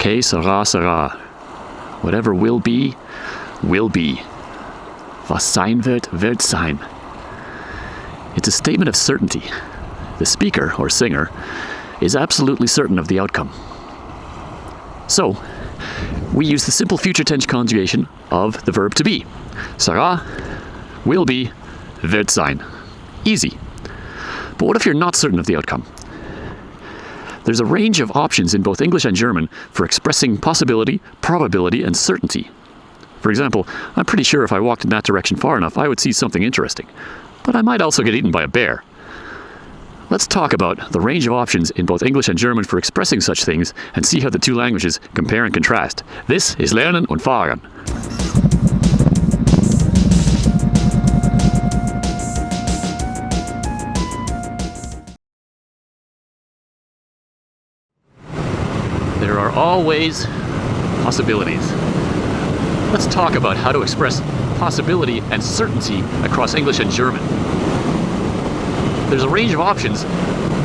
Okay, sera, sera. Whatever will be, will be. Was sein wird, wird sein. It's a statement of certainty. The speaker, or singer, is absolutely certain of the outcome. So, we use the simple future tense conjugation of the verb to be. Sera, will be, wird sein. Easy. But what if you're not certain of the outcome? There's a range of options in both English and German for expressing possibility, probability, and certainty. For example, I'm pretty sure if I walked in that direction far enough, I would see something interesting. But I might also get eaten by a bear. Let's talk about the range of options in both English and German for expressing such things and see how the two languages compare and contrast. This is Lernen und Fahren. There are always possibilities. Let's talk about how to express possibility and certainty across English and German. There's a range of options,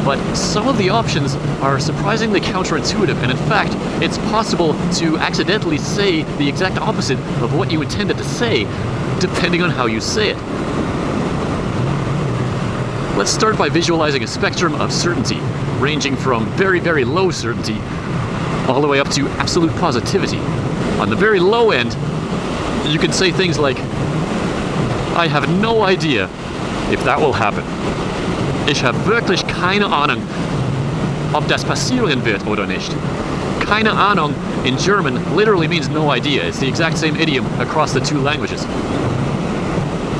but some of the options are surprisingly counterintuitive, and in fact, it's possible to accidentally say the exact opposite of what you intended to say, depending on how you say it. Let's start by visualizing a spectrum of certainty, ranging from very, very low certainty all the way up to absolute positivity. On the very low end, you can say things like, I have no idea if that will happen. Ich habe wirklich keine Ahnung, ob das passieren wird oder nicht. Keine Ahnung in German literally means no idea. It's the exact same idiom across the two languages.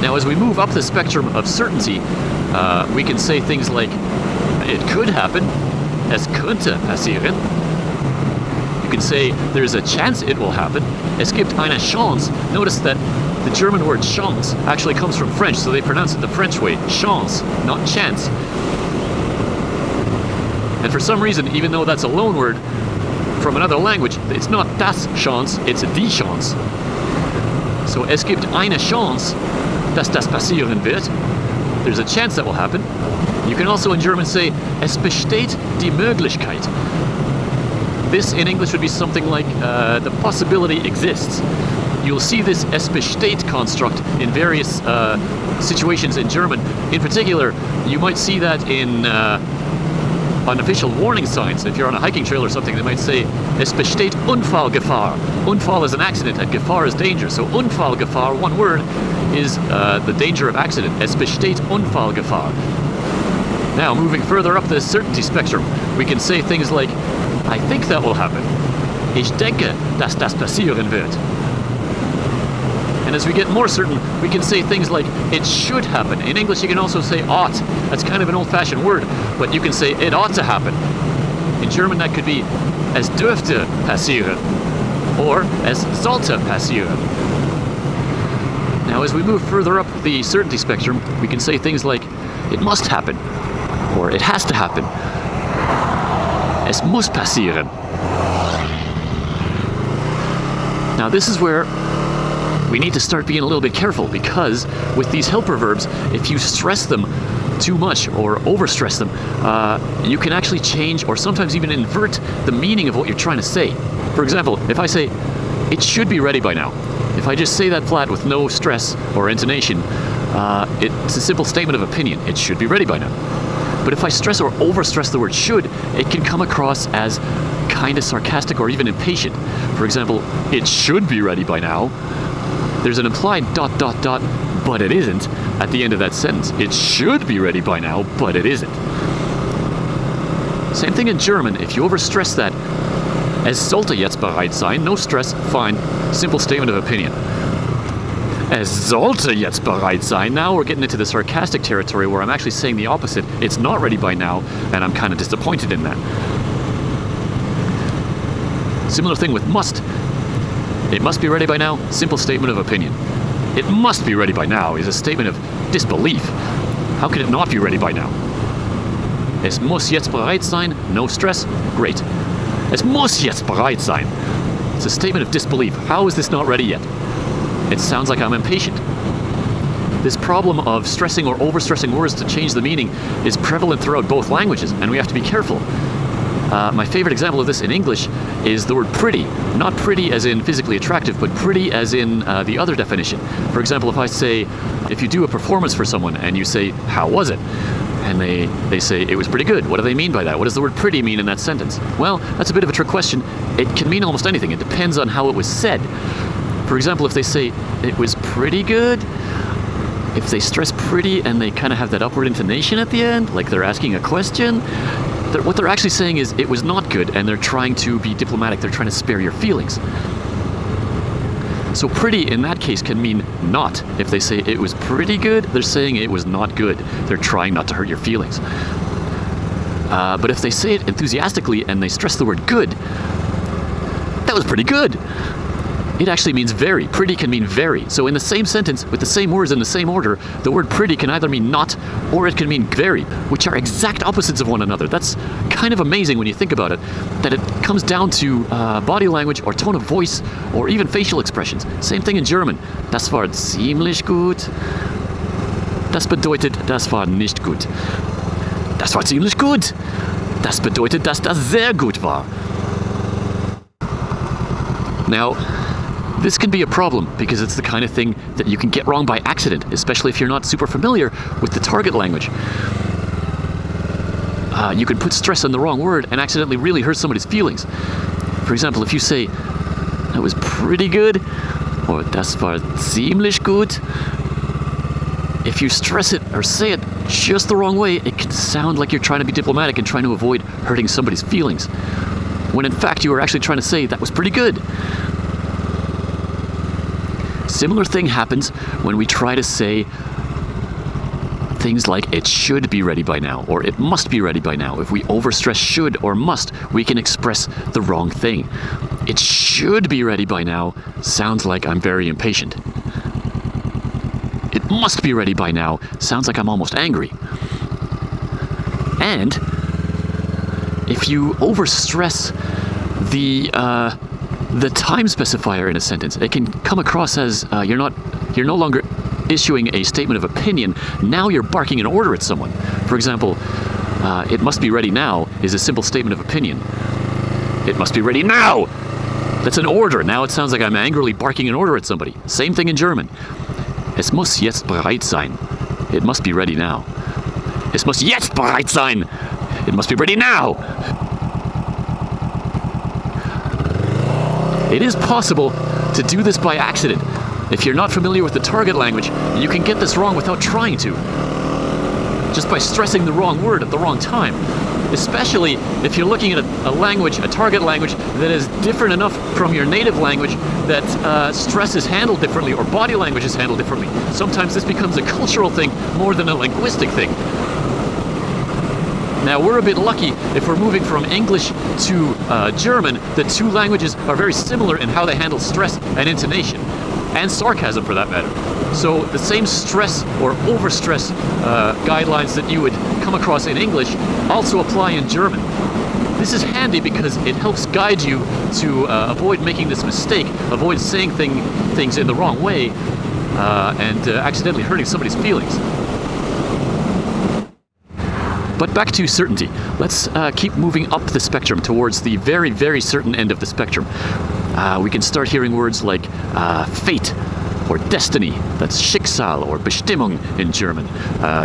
Now, as we move up the spectrum of certainty, we can say things like, it could happen, es könnte passieren. You can say, there's a chance it will happen, es gibt eine Chance. Notice that the German word chance actually comes from French, so they pronounce it the French way, chance, not chance. And for some reason, even though that's a loan word from another language, it's not das Chance, it's die Chance. So es gibt eine Chance, dass das passieren wird. There's a chance that will happen. You can also in German say, es besteht die Möglichkeit. This in English would be something like, the possibility exists. You'll see this es besteht construct in various situations in German. In particular, you might see that in unofficial warning signs. If you're on a hiking trail or something, they might say, es besteht Unfallgefahr. Unfall is an accident and Gefahr is danger. So Unfallgefahr, one word, is the danger of accident. Es besteht Unfallgefahr. Now, moving further up the certainty spectrum, we can say things like, I think that will happen. Ich denke, dass das passieren wird. And as we get more certain, we can say things like, it should happen. In English, you can also say ought. That's kind of an old-fashioned word, but you can say it ought to happen. In German, that could be es dürfte passieren, or es sollte passieren. Now, as we move further up the certainty spectrum, we can say things like, it must happen, or it has to happen. Es muss passieren. Now, this is where we need to start being a little bit careful, because with these helper verbs, if you stress them too much or overstress them, you can actually change or sometimes even invert the meaning of what you're trying to say. For example, if I say, it should be ready by now, if I just say that flat with no stress or intonation, it's a simple statement of opinion. It should be ready by now. But if I stress or overstress the word should, it can come across as kind of sarcastic or even impatient. For example, it should be ready by now. There's an implied ... but it isn't at the end of that sentence. It should be ready by now, but it isn't. Same thing in German. If you overstress that, es sollte jetzt bereit sein, no stress, fine, simple statement of opinion. Es sollte jetzt bereit sein. Now we're getting into the sarcastic territory where I'm actually saying the opposite. It's not ready by now, and I'm kind of disappointed in that. Similar thing with must. It must be ready by now, simple statement of opinion. It must be ready by now is a statement of disbelief. How can it not be ready by now? Es muss jetzt bereit sein, no stress, great. Es muss jetzt bereit sein. It's a statement of disbelief. How is this not ready yet? It sounds like I'm impatient. This problem of stressing or overstressing words to change the meaning is prevalent throughout both languages, and we have to be careful. My favorite example of this in English is the word pretty. Not pretty as in physically attractive, but pretty as in the other definition. For example, if you do a performance for someone and you say, how was it? And they say, it was pretty good. What do they mean by that? What does the word pretty mean in that sentence? Well, that's a bit of a trick question. It can mean almost anything. It depends on how it was said. For example, if they say, it was pretty good, if they stress pretty and they kind of have that upward intonation at the end, like they're asking a question, what they're actually saying is, it was not good, and they're trying to be diplomatic. They're trying to spare your feelings. So pretty in that case can mean not. If they say it was pretty good, they're saying it was not good. They're trying not to hurt your feelings. But if they say it enthusiastically and they stress the word good, that was pretty good. It actually means very. Pretty can mean very. So in the same sentence, with the same words in the same order, the word pretty can either mean not or it can mean very, which are exact opposites of one another. That's kind of amazing when you think about it, that it comes down to body language or tone of voice or even facial expressions. Same thing in German. Das war ziemlich gut. Das bedeutet, das war nicht gut. Das war ziemlich gut. Das bedeutet, dass das sehr gut war. Now, this can be a problem because it's the kind of thing that you can get wrong by accident, especially if you're not super familiar with the target language. You can put stress on the wrong word and accidentally really hurt somebody's feelings. For example, if you say, that was pretty good, or das war ziemlich gut, if you stress it or say it just the wrong way, it can sound like you're trying to be diplomatic and trying to avoid hurting somebody's feelings, when in fact you are actually trying to say, that was pretty good. Similar thing happens when we try to say things like it should be ready by now or it must be ready by now. If we overstress should or must, we can express the wrong thing. It should be ready by now sounds like I'm very impatient. It must be ready by now sounds like I'm almost angry. And if you overstress the time specifier in a sentence, it can come across as you're no longer issuing a statement of opinion. Now you're barking an order at someone. For example, it must be ready now is a simple statement of opinion. It must be ready now! That's an order. Now it sounds like I'm angrily barking an order at somebody. Same thing in German. Es muss jetzt bereit sein. It must be ready now. Es muss jetzt bereit sein. It must be ready now. It is possible to do this by accident. If you're not familiar with the target language, you can get this wrong without trying to. Just by stressing the wrong word at the wrong time. Especially if you're looking at a language, a target language, that is different enough from your native language that stress is handled differently or body language is handled differently. Sometimes this becomes a cultural thing more than a linguistic thing. Now, we're a bit lucky if we're moving from English to German. The two languages are very similar in how they handle stress and intonation, and sarcasm for that matter. So the same stress or overstress guidelines that you would come across in English also apply in German. This is handy because it helps guide you to avoid making this mistake, avoid saying things in the wrong way, and accidentally hurting somebody's feelings. But back to certainty. Let's keep moving up the spectrum towards the very, very certain end of the spectrum. We can start hearing words like fate or destiny. That's Schicksal or Bestimmung in German.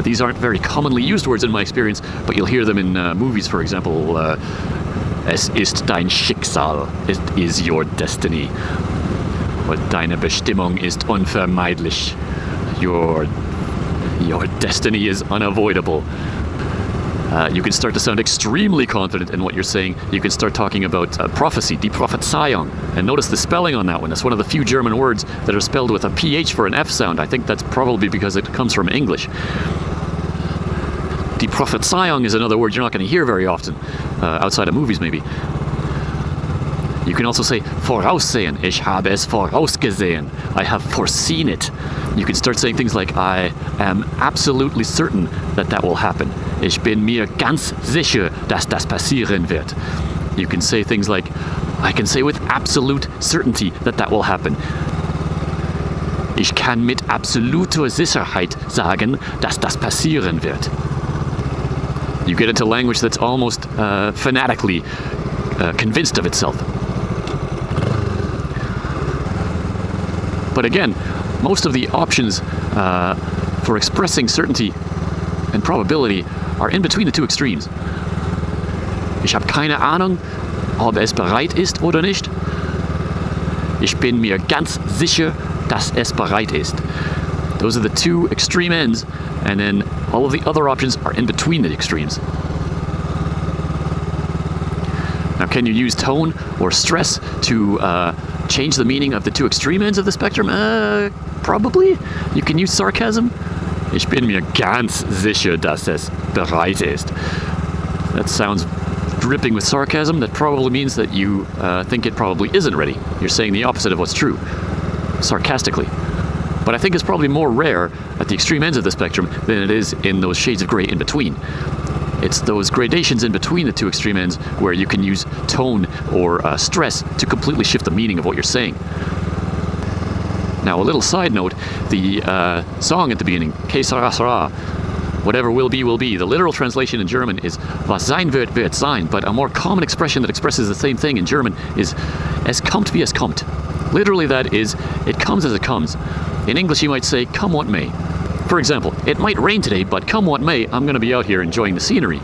These aren't very commonly used words in my experience, but you'll hear them in movies, for example. Es ist dein Schicksal. It is your destiny. Or deine Bestimmung ist unvermeidlich. Your destiny is unavoidable. You can start to sound extremely confident in what you're saying. You can start talking about prophecy, die Prophezeiung. And notice the spelling on that one. That's one of the few German words that are spelled with a PH for an F sound. I think that's probably because it comes from English. Die Prophezeiung is another word you're not going to hear very often, outside of movies maybe. You can also say voraussehen. Ich habe es vorausgesehen. I have foreseen it. You can start saying things like, I am absolutely certain that will happen. Ich bin mir ganz sicher, dass das passieren wird. You can say things like, I can say with absolute certainty that will happen. Ich kann mit absoluter Sicherheit sagen, dass das passieren wird. You get into language that's almost fanatically convinced of itself. But again, most of the options for expressing certainty and probability are in between the two extremes. Ich habe keine Ahnung, ob es bereit ist oder nicht. Ich bin mir ganz sicher, dass es bereit ist. Those are the two extreme ends, and then all of the other options are in between the extremes. Now, can you use tone or stress to change the meaning of the two extreme ends of the spectrum? Probably. You can use sarcasm. Ich bin mir ganz sicher, dass es bereit ist. That sounds dripping with sarcasm. That probably means that you think it probably isn't ready. You're saying the opposite of what's true, sarcastically. But I think it's probably more rare at the extreme ends of the spectrum than it is in those shades of gray in between. It's those gradations in between the two extreme ends where you can use tone or stress to completely shift the meaning of what you're saying. Now, a little side note, the song at the beginning, Que sera sera, whatever will be, will be. The literal translation in German is Was sein wird, wird sein, but a more common expression that expresses the same thing in German is Es kommt wie es kommt. Literally that is, it comes as it comes. In English you might say, come what may. For example, it might rain today, but come what may, I'm going to be out here enjoying the scenery.